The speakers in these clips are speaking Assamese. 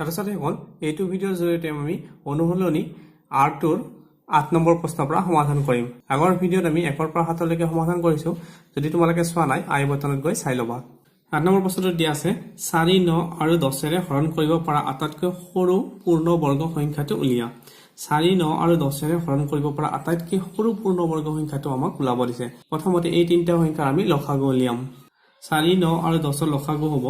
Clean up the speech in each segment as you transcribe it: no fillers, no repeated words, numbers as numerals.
ছাত্ৰ-ছাত্ৰীসকল এইটো ভিডিঅ'ৰ জৰিয়তে আমি অনুশীলনী R2ৰ 8 নম্বৰ প্ৰশ্নৰ পৰা সমাধান কৰিম। আগৰ ভিডিঅ'ত আমি 1 পৰা 7 লৈকে সমাধান কৰিছো। যদি তোমালোকে চোৱা নাই আই বটনত গৈ চাই লবা। 8 নম্বৰ প্ৰশ্নটো দিয়া আছে 4 9 আৰু 10 ৰে হৰণ কৰিব পৰা আটাইতকৈ সৰু পূৰ্ণ বৰ্গ সংখ্যাটো উলিয়া। 4 9 আৰু 10 ৰে হৰণ কৰিব পৰা আটাইতকৈ সৰু পূৰ্ণ বৰ্গ সংখ্যাটো আমাক ওলাব দিছে। প্ৰথমতে এই তিনিটা সংখ্যাৰ আমি লসাগু উলিয়াম। 4 9 আৰু 10 ৰ লসাগু হ'ব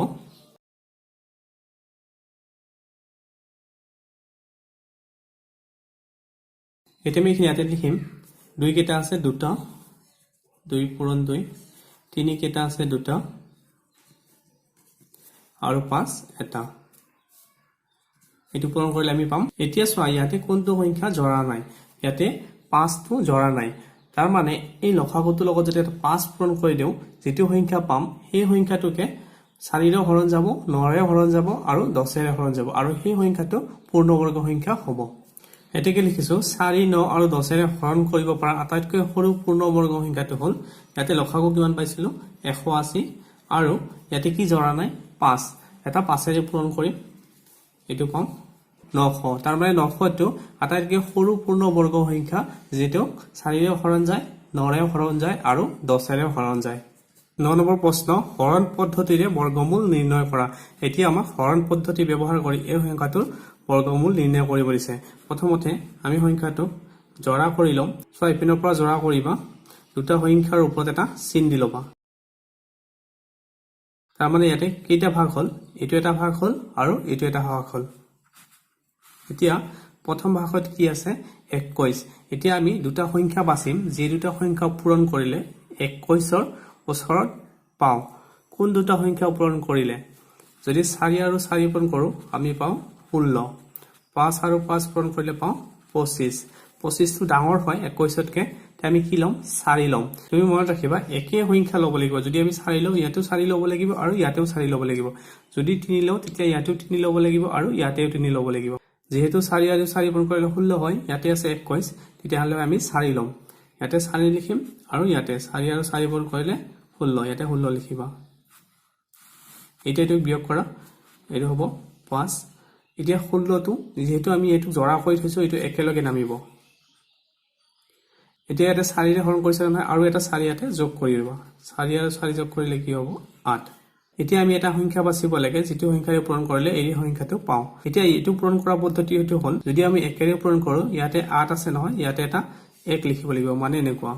এটা আমি এখানে ইয়াতে লিখিম 2 কেটা আছে দুটা 2 পূৰণ 2 3 কেটা আছে দুটা আৰু 5 এটা এটো পূৰণ কৰিলে আমি পাম। এতিয়া চোৱা ইয়াতে কোনটো সংখ্যা জৰা নাই, ইয়াতে 5 টো জৰা নাই। তাৰ মানে এই লসাগুটোৰ লগত যদি 5 পূৰণ কৰি দিও যেটো সংখ্যা পাম সেই সংখ্যাটোকে 4 ৰে হৰণ যাব 9 ৰে হৰণ যাব আৰু 10 ৰে হৰণ যাব আৰু সেই সংখ্যাটো পূৰ্ণবৰ্গ সংখ্যা হ'ব। এটাকে লিখিছো 4 9 আৰু 10 ৰে হৰণ কৰিব পৰা আটাইতকৈ সৰু পূৰ্ণবৰ্গ সংখ্যাটো হ'ল ইয়াতে লসাগু কিমান পাইছিলো 180 আৰু ইয়াতে কি জৰা নাই 5 এটা 5 ৰে পূৰণ কৰিম এটো পাম 900। তাৰ মানে 900 টো আটাইতকৈ সৰু পূৰ্ণবৰ্গ সংখ্যা যেটো 4 ৰে হৰণ যায় 9 ৰে হৰণ যায় আৰু 10 ৰে হৰণ যায়। 9 নম্বৰ প্ৰশ্ন হৰণ পদ্ধতিৰে বৰ্গমূল নিৰ্ণয় কৰা। এতিয়া আমাক হৰণ পদ্ধতি ব্যৱহাৰ কৰি এই সংখ্যাটোৰ বৰ্গমূল নিৰ্ণয় কৰিব দিছে। প্ৰথমতে আমি সংখ্যাটো জৰা কৰি লম। সো ইপিনৰ পৰা জৰা কৰিবা দুটা সংখ্যাৰ ওপৰত এটা চিন দি লবা। তাৰ মানে ইয়াতে কেইটা ভাগ হ'ল এটো এটা ভাগ হ'ল আৰু এটো এটা ভাগ হ'ল। এতিয়া প্ৰথম ভাগত কি আছে 21। এতিয়া আমি দুটা সংখ্যা বাছিম যে দুটা সংখ্যা পূৰণ কৰিলে 21ৰ ওচৰত পাও। কোন দুটা সংখ্যা পূৰণ কৰিলে যদি 4 আৰু 4 পূৰণ কৰো আমি পাও 16। 5 আৰু 5 পূৰণ কৰিলে পাও 25। 25 টো ডাঙৰ হয় 21তকে আমি কি লম 4 লম। তুমি মনত ৰাখিবা একে সংখ্যা লব লাগিব। যদি আমি 4 লও ইয়াতেও 4 লব লাগিব আৰু ইয়াতেও 4 লব লাগিব। যদি 3 লও তেতিয়া ইয়াতেও 3 লব লাগিব আৰু ইয়াতেও 3 লব লাগিব। যেহেতু 4 আৰু 4 পূৰণ কৰিলে 16 হয় ইয়াতে আছে 21 তেতিয়া হলে আমি 4 লম। ইয়াতে 4 লিখিম আৰু ইয়াতে 4 আৰু 4 পূৰণ কৰিলে 16 ইয়াতে 16 লিখিবা। এটাটো বিয়োগ কৰা এটো হ'ব 5। এতিয়া 16 টো যেহেতু আমি এটো জৰা কৰি থৈছো এটো একেলগে নামিব। এতিয়া এটা 4 ৰে হৰণ কৰিছে নহয় আৰু এটা 4 ইয়াতে যোগ কৰি দিবা। 4 আৰু 4 যোগ কৰিলে কি হ'ব 8। এতিয়া আমি এটা সংখ্যা বাছিব লাগে যেটো সংখ্যাৰে পূৰণ কৰিলে এই সংখ্যাটো পাও। এতিয়া এটো পূৰণ কৰা পদ্ধতি হয়তো হ'ল যদি আমি একেৰে পূৰণ কৰো ইয়াতে 8 আছে নহয় ইয়াতে এটা 1 লিখিব লাগিব। মানে এনেকুৱা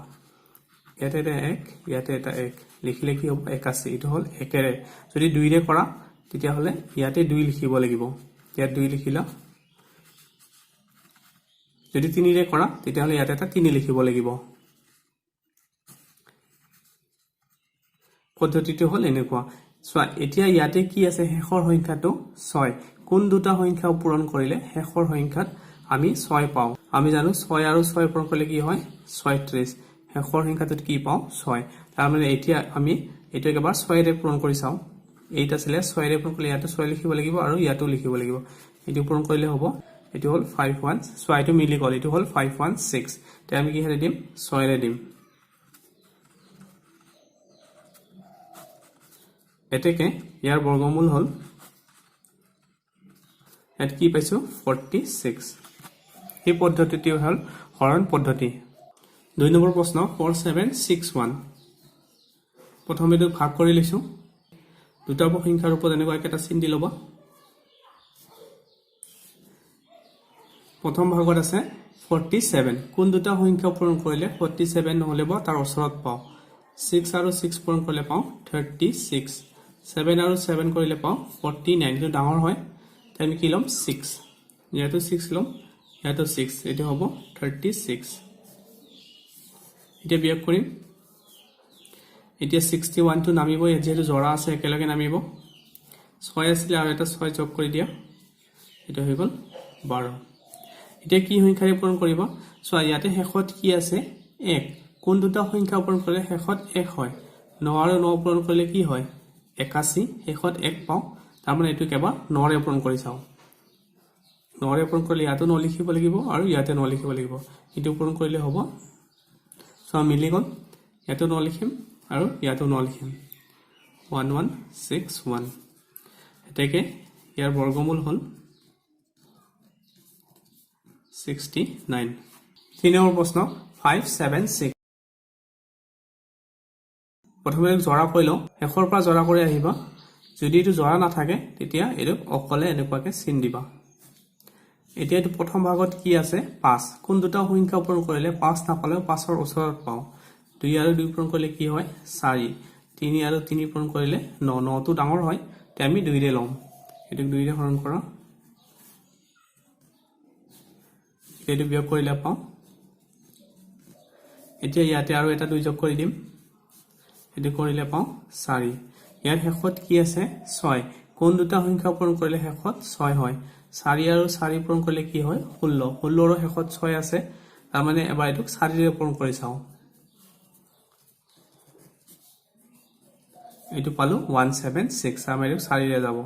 ইয়াতে এটা 1 ইয়াতে এটা 1 লিখিলে কি হ'ব 81। এটো হ'ল একেৰে। যদি 2 ৰে কৰা তেতিয়া হলে ইয়াতে 2 লিখিব লাগিব। ইয়াত 2 লিখিলা। যদি 3 ৰে কৰা তেতিয়া হলে ইয়াতে এটা 3 লিখিব লাগিব। পদ্ধতিটো হ'ল এনেকুৱা। সো এতিয়া ইয়াতে কি আছে শেষৰ সংখ্যাটো 6। কোন দুটা সংখ্যা পূৰণ কৰিলে শেষৰ সংখ্যাত আমি 6 পাও। আমি জানো 6 আৰু 6 পূৰণ কৰিলে কি হয় 36। শেষৰ সংখ্যাটোত কি পাও 6। তাৰ মানে এতিয়া আমি এটো একবাৰ 6 ৰে পূৰণ কৰি চাও। এইটা আছিলে 6 ৰে পূৰণ কৰিলে ইয়াতে 6 লিখিব লাগিব আৰু ইয়াতো লিখিব লাগিব। এটো পূৰণ কৰিলে হ'ব এটো হ'ল 51। সো এটো মিলি গল এটো হ'ল 516। তে আমি কি হেৰে দিম 6 ৰে দিম। এতেকে ইয়াৰ বৰ্গমূল হ'ল এত কি পাইছো 46। এই পদ্ধতিটো হ'ল হৰণ পদ্ধতি। 2 নম্বৰ প্ৰশ্ন 4761। প্ৰথমেটো ভাগ কৰি লৈছো। দুটা সংখ্যাৰ ওপৰত এনেকুৱা একটা চিন দি লবা। প্ৰথম ভাগত আছে 47। কোন দুটা সংখ্যা পূৰণ কৰিলে 47 নহলে বা তাৰ ওচৰত পাও। 6 আৰু 6 পূৰণ কৰিলে পাও 36। 7 আৰু 7 কৰিলে পাও 49। এটো ডাঙৰ হয় তাই আমি কি লম 6। ইয়াতো 6 লম ইয়াতো 6 এটো হ'ব 36। এতিয়া বিয়োগ কৰিম। এতিয়া 61 টো নামিব যেহেতু জৰা আছে একেলগে নামিব। 6 আছিল আৰু এটা 6 যোগ কৰি দিয়া এটো হৈ গল 12। এতিয়া কি সংখ্যাৰে পূৰণ কৰিব সো ইয়াতে শেষত কি আছে 1। কোন দুটা সংখ্যা পূৰণ কৰিলে শেষত 1 হয় 9 আৰু 9 পূৰণ কৰিলে কি হয় 81। শেষত 1 পাও। তাৰ মানে এটো কেবা 9 ৰে পূৰণ কৰি চাও। 9 ৰে পূৰণ কৰিলে ইয়াতো 9 লিখিব লাগিব আৰু ইয়াতে 9 লিখিব লাগিব। এটো পূৰণ কৰিলে হ'ব সো মিলি গল। ইয়াতো 9 লিখিম আৰু ইয়াতো 9 লিখিম 1161। এতেকে ইয়াৰ বৰ্গমূল হ'ল 69 3 নম্বৰ প্ৰশ্ন 576 প্ৰথমে জৰা কৰি লওঁ শেষৰ পৰা জৰা কৰি আহিবা যদি এটো জৰা নাথাকে তেতিয়া এটো অকলে এনেকুৱাকে চিন দিবা এতিয়া এটো প্ৰথম ভাগত কি আছে 5 কোন দুটা সংখ্যা পূৰণ কৰিলে 5 নাপালে 5 ৰ ওচৰত পাও 2 আৰু 2 পূৰণ কৰিলে কি হয় 4 3 আৰু 3 পূৰণ কৰিলে 9 9 টো ডাঙৰ হয় তে আমি 2 ৰে লম এটো 2 ৰে হৰণ কৰা এটো বিয়োগ কৰিলে পাও এতিয়া ইয়াতে আৰু এটা 2 যোগ কৰি দিম এটো কৰিলে পাও 4 ইয়াৰ শেষত কি আছে 6 কোন দুটা সংখ্যা পূৰণ কৰিলে শেষত 6 হয় 4 আৰু 4 পূৰণ কৰিলে কি হয় 16 16 ৰ শেষত 6 আছে তাৰ মানে এবাৰ এটো 4 ৰে পূৰণ কৰি চাও এটো পালো 176 আমাৰ এটো 4 ৰে যাব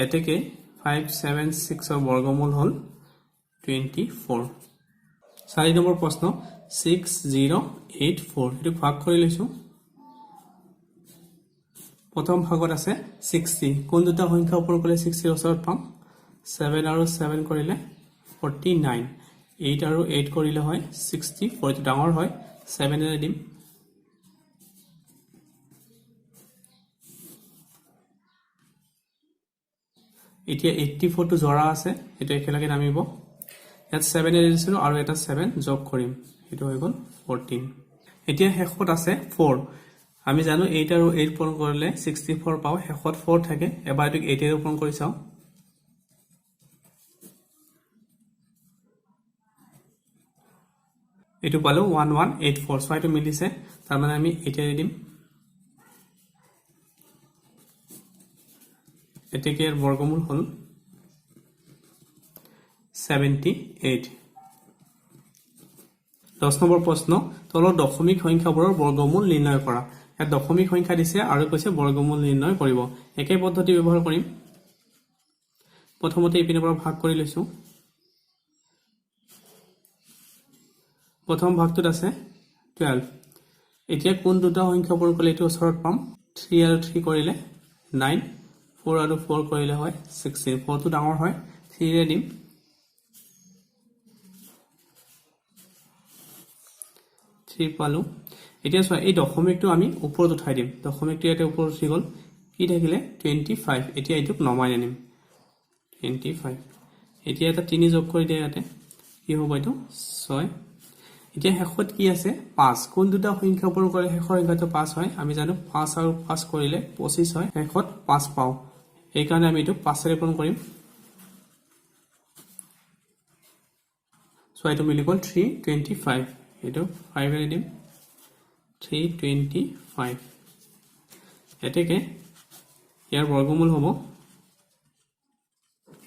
এতেকে 576 ৰ বৰ্গমূল হল 24 4 নম্বৰ প্ৰশ্ন 6084 এটো ভাগ কৰি লৈছো প্ৰথম ভাগত আছে 60 কোন দুটা সংখ্যা পূৰণ কৰিলে 60 ৰ ওচৰত পাম 7 আৰু 7 কৰিলে 49 8 আৰু 8 কৰিলে হয় 64 টো ডাঙৰ হয় 7 ৰে দিম এতিয়া 84 টো জৰা আছে এটো একেলগে নামিব ইয়াত 7 এ দিছিলো আৰু এটা 7 যোগ কৰিম এটো হৈ গল 14 এতিয়া শেষত আছে 4 আমি জানো 8 আৰু 8 পূৰণ কৰিলে 64 পাও শেষত 4 থাকে এবাৰ এটো 8 এৰ পূৰণ কৰি চাও এটো পালো 1184 ছয়টো মিলিছে তাৰ মানে আমি 8 এৰ দিম এতেকে এৰ বৰ্গমূল হল 78 10 নম্বৰ প্ৰশ্ন তলৰ দশমিক সংখ্যাবোৰৰ বৰ্গমূল নিৰ্ণয় কৰা ইয়াত দশমিক সংখ্যা দিছে আৰু কৈছে বৰ্গমূল নিৰ্ণয় কৰিব একে পদ্ধতি ব্যৱহাৰ কৰিম প্ৰথমতে ইপিনৰ পৰা ভাগ কৰি লৈছো প্ৰথম ভাগটোত আছে 12 এতিয়া কোন দুটা সংখ্যা পূৰণ কৰিলে এটো ওচৰত পাম 3 আৰু 3 কৰিলে 9 4 আৰু 4 কৰিলে হয় 16 4 টো ডাঙৰ হয় 3 ৰে দিম 3 পালো এতিয়া চোৱা এই দশমিকটো আমি ওপৰত উঠাই দিম দশমিকটো ইয়াতে ওপৰত উঠি গল কি থাকিলে 25 এতিয়া এটোক নমাই আনিম 25 এতিয়া এটা 3 যোগ কৰি দিয়া ইয়াতে কি হ'ব এটো 6 এতিয়া শেষত কি আছে 5 কোন দুটা সংখ্যা পূৰণ কৰিলে শেষৰ সংখ্যাটো 5 হয় আমি জানো 5 আৰু 5 কৰিলে 25 হয় শেষত 5 পাও এই কাৰণে আমি এটো 5 ৰে পূৰণ কৰিম সো এটো মিলি গল 325 এটো 5 ৰে দিম 325 এতেকে ইয়াৰ বৰ্গমূল হ'ব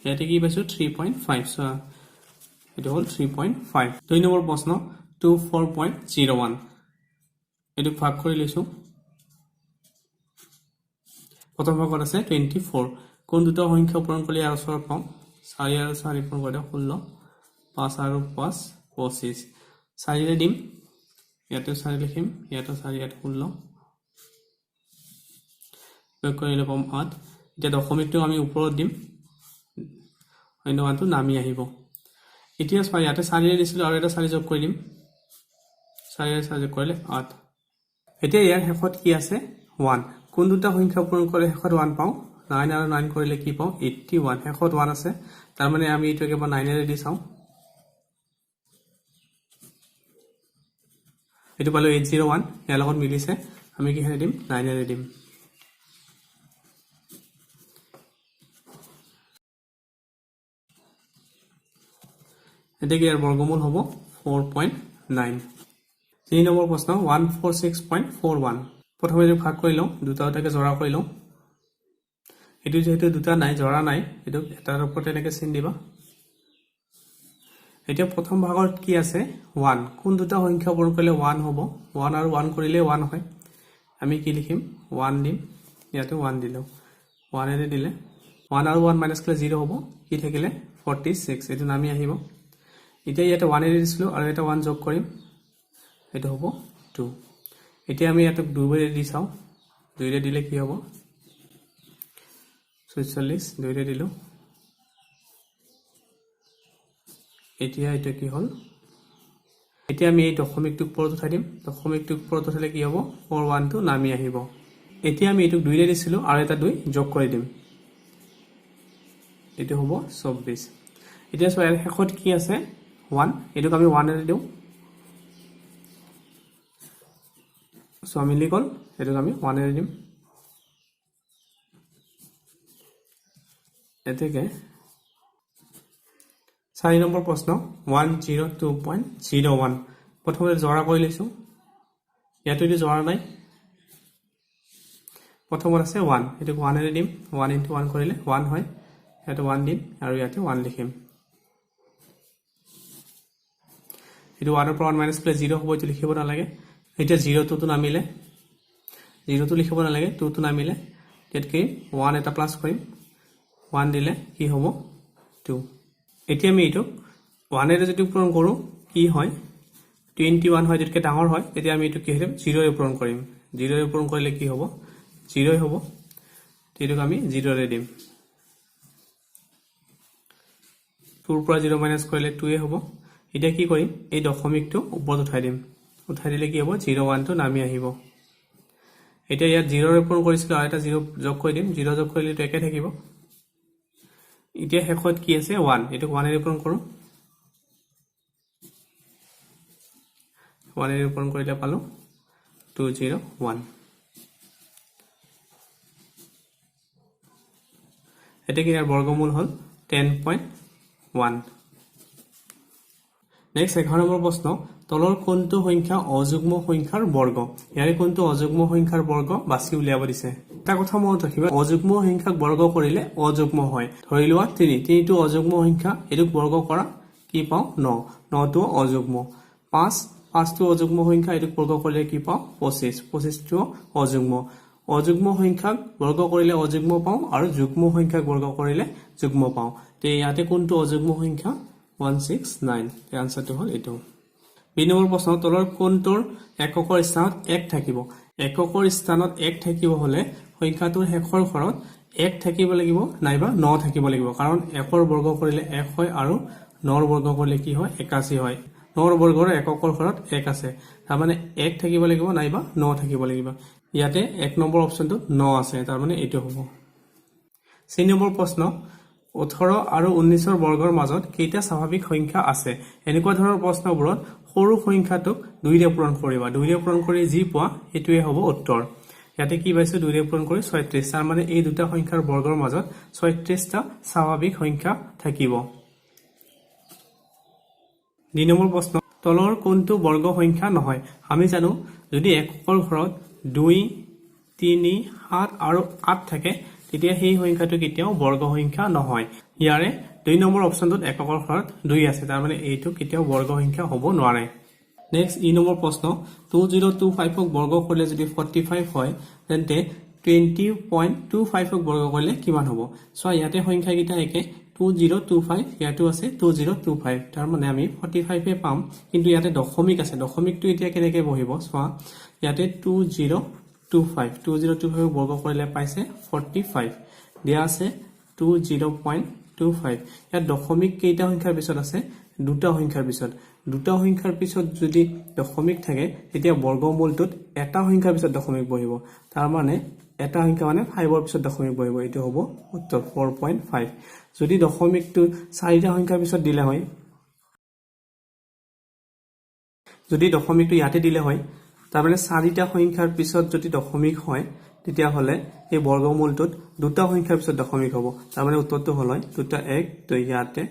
ইয়াতে কি পাইছো 3.5 সো এটো হল 3.5 দুই নম্বৰ প্ৰশ্ন 24.01 এটো ভাগ কৰি লৈছো প্ৰথম ভাগত আছে 24 কোন দুটা সংখ্যা পূৰণ কৰিলে ইয়াৰ ওচৰত পাম 4 আৰু 4 পূৰণ কৰিলে 16 5 আৰু 5 25 4 ৰে দিম ইয়াতে 4 লিখিম ইয়াতে 4 ইয়াতে 16 যোগ কৰিলে পাম 8 এতিয়া দশমিকটো আমি ওপৰত দিম অন্য মানটো নামি আহিব এতিয়া চোৱা ইয়াতে 4 ৰে দিছিলো আৰু এটা 4 যোগ কৰি দিম 4 ৰে 4 যোগ কৰিলে 8 এতিয়া ইয়াৰ শেষত কি আছে 1 কোন দুটা সংখ্যা পূৰণ কৰিলে শেষত 1 পাও 9 আৰু 9 কৰিলে কি পাও 81 শেষত 1 আছে তাৰ মানে আমি এটো একেবাৰে 9 ৰে দি চাও এটো পালো 801 ইয়াৰ লগত মিলিছে আমি কি হেৰে দিম 9 ৰে দিম এতেকে ইয়াৰ বৰ্গমূল হ'ব 4.9 3 নম্বৰ প্ৰশ্ন 146.41 প্ৰথমে এটো ভাগ কৰি লওঁ দুটাটাকে জৰা কৰি লওঁ এটো যেহেতু দুটা নাই জৰা নাই এটো এটাৰ ওপৰত এনেকে চিন দিবা এতিয়া প্ৰথম ভাগত কি আছে 1 কোন দুটা সংখ্যা পূৰণ কৰিলে 1 হ'ব 1 আৰু 1 কৰিলে 1 হয় আমি কি লিখিম 1 দিম ইয়াতে 1 দিলো 1 এৰে দিলে 1 আৰু 1 মাইনাস কৰিলে 0 হ'ব কি থাকিলে 46 এটো নামি আহিব এতিয়া ইয়াতে 1 এৰে দিছিলো আৰু এটা 1 যোগ কৰিম এটো হ'ব 2 এতিয়া আমি ইয়াতে 2 ৰে দি চাও 2 ৰে দিলে কি হ'ব 46 দুইৰে দিলো এতিয়া এটা কি হল এতিয়া আমি এই দশমিকটো ওপৰত উঠাই দিম দশমিকটো ওপৰত উঠালে কি হ'ব 41 টো নামি আহিব এতিয়া আমি এটো দুইৰে দিছিলো আৰু এটা দুই যোগ কৰি দিম এটো হ'ব 24 এতিয়া সোয়াৰ শেষত কি আছে 1 এটোক আমি 1 এৰে দিও সো আমি লিখল এটোক আমি 1 এৰে দিম এতেকে 4 নম্বৰ প্ৰশ্ন 102.01 প্ৰথমে জৰা কৰি লৈছো ইয়াতো এটো জৰা নাই প্ৰথমত আছে 1 এটোক 1 এৰে দিম 1 into 1 কৰিলে 1 হয় এটা 1 দিম আৰু ইয়াতে 1 লিখিম এটো 1 ৰ পৰা 1 মাইনাস প্লাস 0 হ'ব এটো লিখিব না লাগে এটা 0 টো নামিলে 0 টো লিখিব না লাগে 2 টো নামিলে এতকে 1 এটা প্লাস কৰিম 1 দিলে কি হ'ব 2 এতিয়া আমি এটো 1 এৰে যদি পূৰণ কৰো কি হয় 21 হয় যেতকে ডাঙৰ হয় এতিয়া আমি এটো কি হলে 0 এৰে পূৰণ কৰিম 0 এৰে পূৰণ কৰিলে কি হ'ব 0 হ'ব এটোক আমি 0 এৰে দিম 2 ৰ পৰা 0 মাইনাস কৰিলে 2 এ হ'ব এতিয়া কি কৰিম এই দশমিকটো ওপৰত উঠাই দিম উঠাই দিলে কি হ'ব 01 টো নামি আহিব এতিয়া ইয়াত 0 এৰে পূৰণ কৰিছিল আৰু এটা 0 যোগ কৰি দিম 0 যোগ কৰিলে তো একে থাকিব এতিয়া শেষত কি আছে 1 এটো 1 এৰে পূৰণ কৰো 1 এৰে পূৰণ কৰিলে পালো 201 এটা কি ইয়াৰ বৰ্গমূল হল 10.1 নেক্সট 11 নম্বৰ প্ৰশ্ন তলৰ কোনটো সংখ্যা অযুগ্ম সংখ্যাৰ বৰ্গ ইয়াৰে কোনটো অযুগ্ম সংখ্যাৰ বৰ্গ বাছি উলিয়াব দিছে এটা কথা মনত ৰাখিবা অযুগ্ম সংখ্যাক বৰ্গ কৰিলে অযুগ্ম হয় ধৰি লোৱা 3 টো অযুগ্ম সংখ্যা এটোক বৰ্গ কৰা কি পাও 9 9 টো অযুগ্ম 5 টো অযুগ্ম সংখ্যা এটোক বৰ্গ কৰিলে কি পাও 25 টো অযুগ্ম অযুগ্ম সংখ্যাক বৰ্গ কৰিলে অযুগ্ম পাও আৰু যুগ্ম সংখ্যাক বৰ্গ কৰিলে যুগ্ম পাও তে ইয়াতে কোনটো অযুগ্ম সংখ্যা 169 the answer to হল এটো বি নম্বৰ প্ৰশ্ন তলৰ কোনটোৰ এককৰ স্থানত 1 থাকিব এককৰ স্থানত 1 থাকিব হলে সংখ্যাটোৰ শেষৰ ঘৰত 1 থাকিব লাগিব নাইবা 9 থাকিব লাগিব কাৰণ একৰ বৰ্গ কৰিলে 1 হয় আৰু 9 ৰ বৰ্গ কৰিলে কি হয় 81 হয় 9 ৰ বৰ্গৰ এককৰ ঘৰত 1 আছে তাৰ মানে 1 থাকিব লাগিব নাইবা 9 থাকিব লাগিব ইয়াতে 1 নম্বৰ অপচনটো 9 আছে তাৰ মানে এটো হ'ব সি নম্বৰ প্ৰশ্ন 18 আৰু 19 ৰ বৰ্গৰ মাজত কেইটা স্বাভাৱিক সংখ্যা আছে এনেকুৱা ধৰণৰ প্ৰশ্নবোৰত সৰু সংখ্যাটোক 2 ৰে পূৰণ কৰিবা 2 ৰে পূৰণ কৰি যি পোৱা হেতুৱে হ'ব উত্তৰ ইয়াতে কি পাইছো 2 ৰে পূৰণ কৰি 36 তাৰ মানে এই দুটা সংখ্যাৰ বৰ্গৰ মাজত 36 টা স্বাভাৱিক সংখ্যা থাকিব 2 নম্বৰ প্ৰশ্ন তলৰ কোনটো বৰ্গ সংখ্যা নহয় আমি জানো যদি এককৰ ঘৰত 2 3 7 আৰু 8 থাকে তেতিয়া সেই সংখ্যাটো কেতিয়াও বৰ্গ সংখ্যা নহয় ইয়াৰে 2 নম্বৰ অপচনটোত এককৰ ঘৰত 2 আছে তাৰ মানে এইটো কেতিয়াও বৰ্গ সংখ্যা হ'ব নোৱাৰে নেক্সট ই নম্বৰ প্ৰশ্ন 2025 ক বৰ্গ কৰিলে যদি 45 হয় তেন্তে 20.25 ক বৰ্গ কৰিলে কিমান হ'ব সো ইয়াতে সংখ্যা কিটা একে 2025 ইয়াতো আছে 2025 তাৰ মানে আমি 45 এ পাম কিন্তু ইয়াতে দশমিক আছে দশমিকটো এতিয়া কেনেকৈ বহিব সো ইয়াতে 2025 বৰ্গ কৰিলে পাইছে 45 দিয়া আছে 20.25 ইয়াত দশমিক কেইটা সংখ্যাৰ পিছত আছে দুটা সংখ্যাৰ পিছত যদি দশমিক থাকে তেতিয়া বৰ্গমূলটোত এটা সংখ্যাৰ পিছত দশমিক বহিব তাৰ মানে এটা সংখ্যা মানে 5 ৰ পিছত দশমিক বহিব এটো হ'ব উত্তৰ 4.5 যদি দশমিকটো চাৰিটা সংখ্যাৰ পিছত দিলে হয় যদি দশমিকটো ইয়াতে দিলে হয় তাৰ মানে চাৰিটা সংখ্যাৰ পিছত যদি দশমিক হয় তেতিয়া হলে এই বৰ্গমূলটোত দুটা সংখ্যাৰ পিছত দশমিক হ'ব তাৰ মানে উত্তৰটো হল দুটা 1 তো ইয়াতে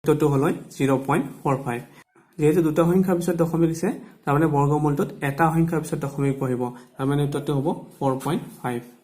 উত্তৰটো হল 0.45 যেহেতু দুটা সংখ্যাৰ পিছত দশমিক আছে তাৰ মানে বৰ্গমূলটোত এটা সংখ্যাৰ পিছত দশমিক বহিব তাৰ মানে উত্তৰটো হ'ব 4.5